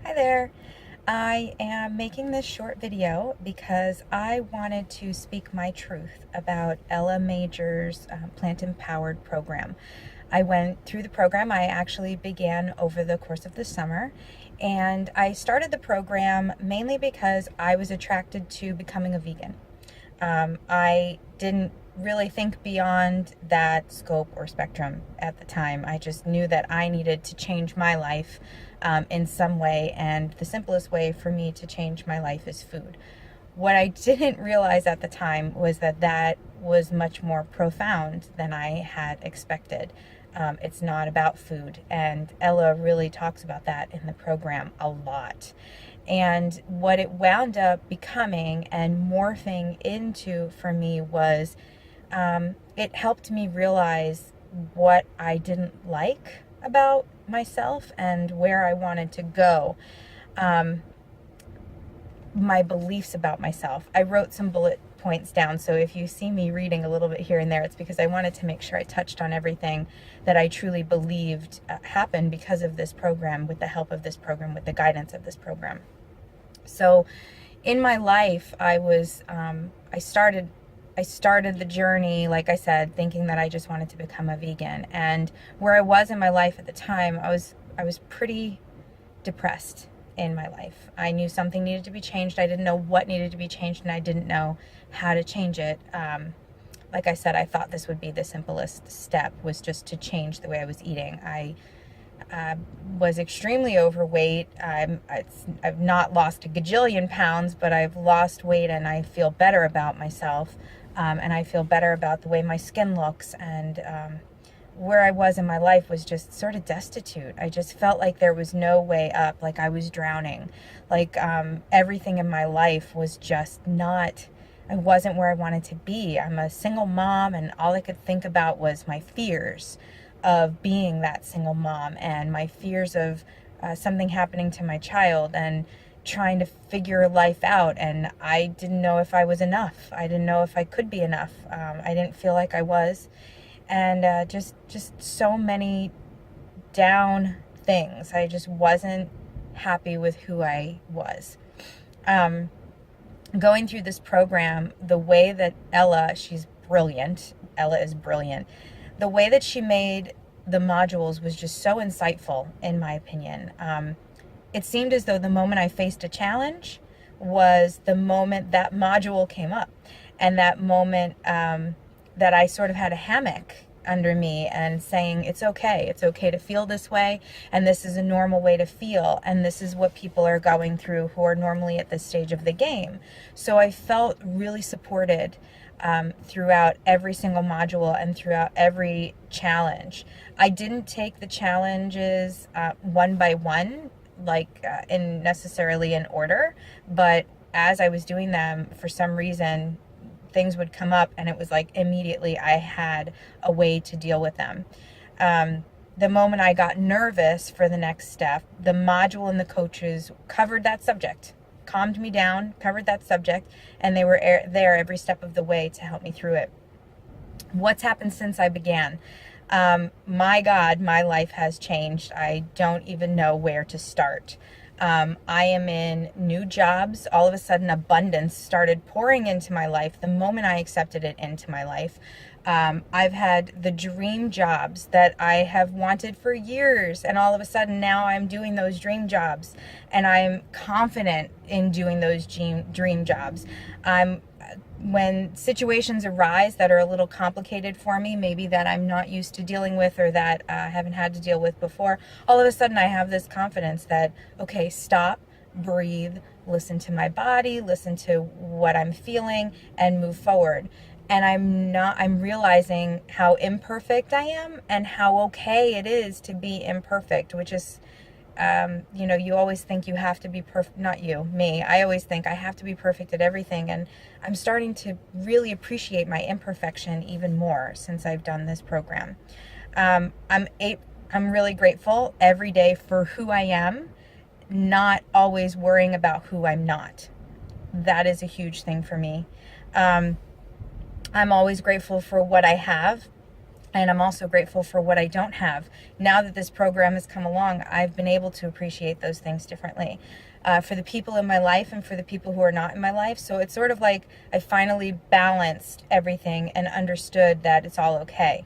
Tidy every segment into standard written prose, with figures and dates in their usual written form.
Hi there. I am making this short video because I wanted to speak my truth about Ella Major's Plant Empowered program. I went through the program. I actually began over the course of the summer, and I started the program mainly because I was attracted to becoming a vegan. I didn't really think beyond that scope or spectrum at the time. I just knew that I needed to change my life in some way, and the simplest way for me to change my life is food. What I didn't realize at the time was that that was much more profound than I had expected. It's not about food, and Ella really talks about that in the program a lot. And what it wound up becoming and morphing into for me was it helped me realize what I didn't like about myself and where I wanted to go. My beliefs about myself. I wrote some bullet points down, so if you see me reading a little bit here and there, it's because I wanted to make sure I touched on everything that I truly believed happened because of this program, with the help of this program, with the guidance of this program. So in my life, I started the journey, like I said, thinking that I just wanted to become a vegan. And where I was in my life at the time, I was pretty depressed in my life. I knew something needed to be changed. I didn't know what needed to be changed, and I didn't know how to change it. Like I said, I thought this would be the simplest step, was just to change the way I was eating. I was extremely overweight. I've not lost a gajillion pounds, but I've lost weight, and I feel better about myself. And I feel better about the way my skin looks. And where I was in my life was just sort of destitute. I just felt like there was no way up, like I was drowning. Like everything in my life was just not, I wasn't where I wanted to be. I'm a single mom, and all I could think about was my fears of being that single mom, and my fears of something happening to my child, and trying to figure life out. And I didn't know if I was enough. I didn't know if I could be enough. I didn't feel like I was. And just so many down things. I just wasn't happy with who I was. Going through this program, the way that she's brilliant. Ella is brilliant. The way that she made the modules was just so insightful, in my opinion. It seemed as though the moment I faced a challenge was the moment that module came up, and that moment that I sort of had a hammock under me and saying, it's okay to feel this way, and this is a normal way to feel, and this is what people are going through who are normally at this stage of the game. So I felt really supported throughout every single module and throughout every challenge. I didn't take the challenges one by one, like in necessarily in order, but as I was doing them, for some reason, things would come up, and it was like immediately I had a way to deal with them. The moment I got nervous for the next step, the module and the coaches covered that subject, calmed me down, covered that subject, and they were there every step of the way to help me through it. What's happened since I began? My God, my life has changed. I don't even know where to start. I am in new jobs. All of a sudden, abundance started pouring into my life the moment I accepted it into my life. I've had the dream jobs that I have wanted for years, and all of a sudden now I'm doing those dream jobs, and I'm confident in doing those dream jobs. When situations arise that are a little complicated for me, maybe that I'm not used to dealing with, or that I haven't had to deal with before, all of a sudden I have this confidence that, okay, stop, breathe, listen to my body, listen to what I'm feeling, and move forward. And I'm realizing how imperfect I am, and how okay it is to be imperfect, which is, you always think you have to be perfect, not you, me. I always think I have to be perfect at everything, and I'm starting to really appreciate my imperfection even more since I've done this program. I'm really grateful every day for who I am, not always worrying about who I'm not. That is a huge thing for me. I'm always grateful for what I have, And I'm also grateful for what I don't have. Now that this program has come along, I've been able to appreciate those things differently, for the people in my life and for the people who are not in my life. So it's sort of like I finally balanced everything and understood that it's all okay.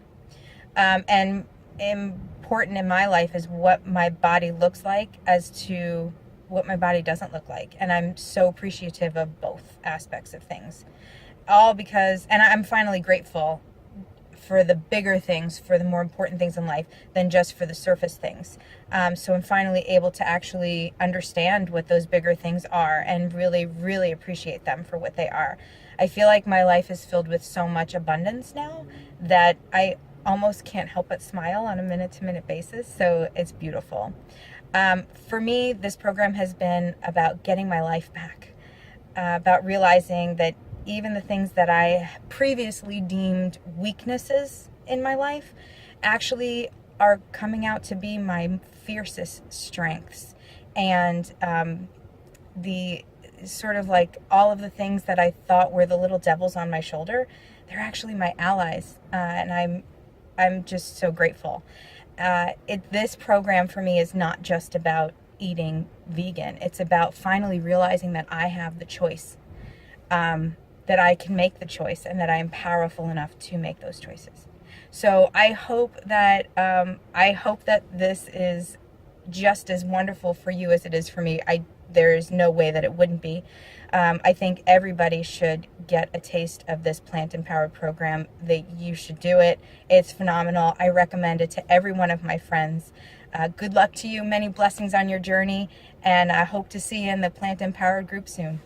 And important in my life is what my body looks like as to what my body doesn't look like. And I'm so appreciative of both aspects of things. All because, and I'm finally grateful for the bigger things, for the more important things in life than just for the surface things. So I'm finally able to actually understand what those bigger things are and really, really appreciate them for what they are. I feel like my life is filled with so much abundance now that I almost can't help but smile on a minute-to-minute basis. So it's beautiful. For me, this program has been about getting my life back, about realizing that even the things that I previously deemed weaknesses in my life actually are coming out to be my fiercest strengths. And the sort of like all of the things that I thought were the little devils on my shoulder, they're actually my allies. And I'm just so grateful. This program for me is not just about eating vegan. It's about finally realizing that I have the choice. That I can make the choice and that I am powerful enough to make those choices. So I hope that this is just as wonderful for you as it is for me. There is no way that it wouldn't be. I think everybody should get a taste of this plant empowered program. That you should do it. It's phenomenal. I recommend it to every one of my friends. Good luck to you. Many blessings on your journey, and I hope to see you in the plant empowered group soon.